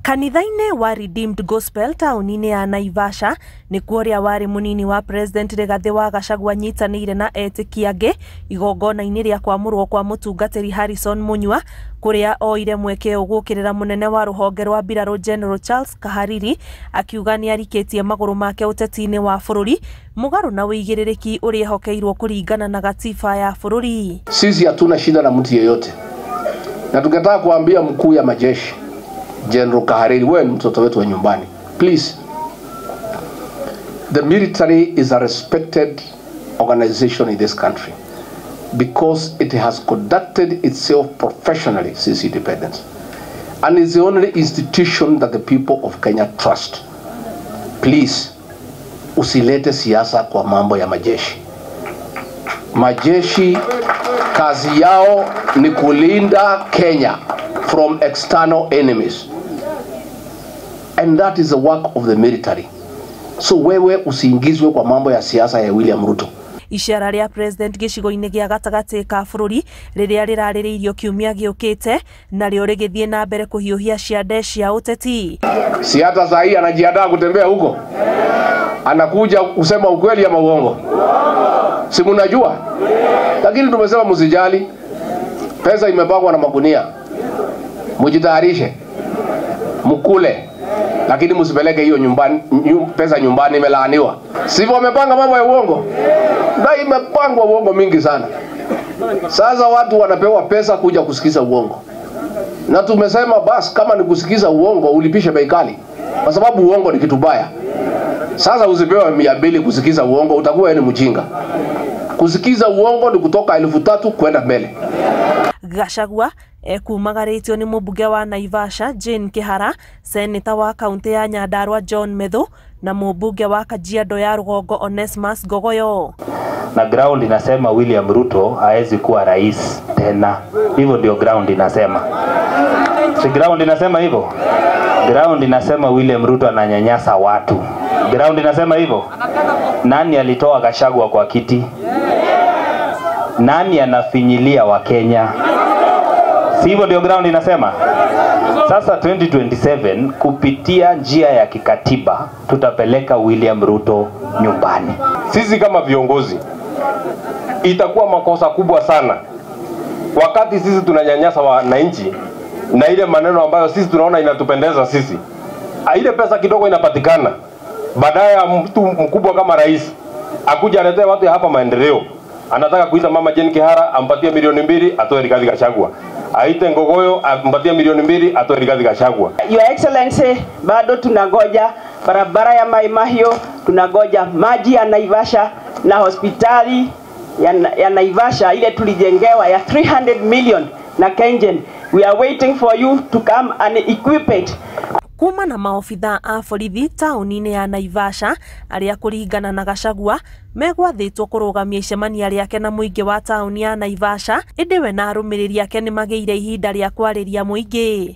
Kanitha-inĩ wa Redeemed Gospel taũni-inĩ ya Naivasha nĩ kuoria wari munini wa President Rigathi wa Gachagua nyitanĩire na etĩkia angĩ igongona-inĩ rĩa kwamũrwo kwa mũtungatĩri Harrison Munyua kuria oire mweke ũgũkĩrĩra munene wa rũhonge rwa mbirarũ General Charles Kahariri akiuga nĩ arikĩtie magũrũ make ũteti-inĩ wa bũrũri mũgarũ na wĩigĩrĩrĩki ũrĩa hokeirwo kũringana na gatiba ya bũrũri. Sisi hatuna shida na mtu yeyote, na tungetaka kuambia mkuu ya majeshi General Kahariri, wewe ni mtoto wetu wa nyumbani. Please, the military is a respected organization in this country because it has conducted itself professionally since independence, and is the only institution that the people of Kenya trust. Please, usilete siasa kwa mambo ya majeshi. Majeshi kazi yao ni kulinda Kenya from external enemies, and that is the work of the military. So wewe usiingizwe kwa mambo ya siasa ya William Ruto. Ishara rĩa president gĩcigo-inĩ gĩa gatagatĩ ka bũrũri rĩrĩa rĩrarĩrĩirio kiumia gĩũkĩte narĩo rĩgĩthiĩ na mbere kũhiũhia ciande cia ũteti. Si hata saa hii anajiandaa kutembea huko, anakuja kusema ukweli ama uongo? Si mnajua? Lakini tumesema msijali, pesa imepangwa na magunia, mujitayarishe mkule, lakini msipeleke hiyo nyumbani, pesa nyumbani imelaaniwa. Sivyo wamepanga mambo ya uongo? Na imepangwa uongo mingi sana. Sasa watu wanapewa pesa kuja kusikiza uongo. Na tumesema basi kama ni kusikiza uongo ulipishe bei kali, kwa sababu uongo ni kitu baya. Sasa usipewe 200 kusikiza uongo, utakuwa ni mjinga. Kusikiza uongo ni kutoka 1000 kwenda mbele. Gachagua ekumagarĩtio nĩ mũmbunge wa Naivasha Jane Kihara, seneta wa kaunti ya Nyandarua John Medhu na mũmbunge wa Kajiado ya Rũgongo Onesmus Gogoyo. Na ground inasema William Ruto haezi kuwa rais tena. Hivyo ndio ground inasema. Si ground inasema hivyo? Ground inasema William Ruto ananyanyasa watu. Ground inasema hivyo? Nani alitoa Gachagua kwa kiti? Nani anafinyilia wa Kenya? Si hivyo ndio ground inasema? Sasa 2027 kupitia njia ya kikatiba tutapeleka William Ruto nyumbani. Sisi kama viongozi itakuwa makosa kubwa sana wakati sisi tunanyanyasa wananchi na ile maneno ambayo sisi tunaona inatupendeza sisi. Ile pesa kidogo inapatikana, baadaye mtu mkubwa kama rais akuja aletea watu hapa maendeleo. Anataka kuita mama Jane Kihara ampatie milioni 2 atoe Rigathi Gachagua. Aite Ngogoyo ampatie milioni 2 atoe Rigathi Gachagua. Your Excellency, bado tunangoja barabara ya Mai Mahiu, tunangoja maji ya Naivasha na hospitali ya Naivasha ile tulijengewa ya 300 million na Kengen. We are waiting for you to come and equip it. Kuma na maofitha a borithi taũni-inĩ ya Naivasha arĩa kũringana na Gachagua megwathĩtwo kũrũgamia icemania rĩake na mũingĩ wa taũni ya Naivasha, ĩndĩ we na arũmĩrĩri ake nĩ magĩire ihinda rĩa kwarĩria mũingĩ.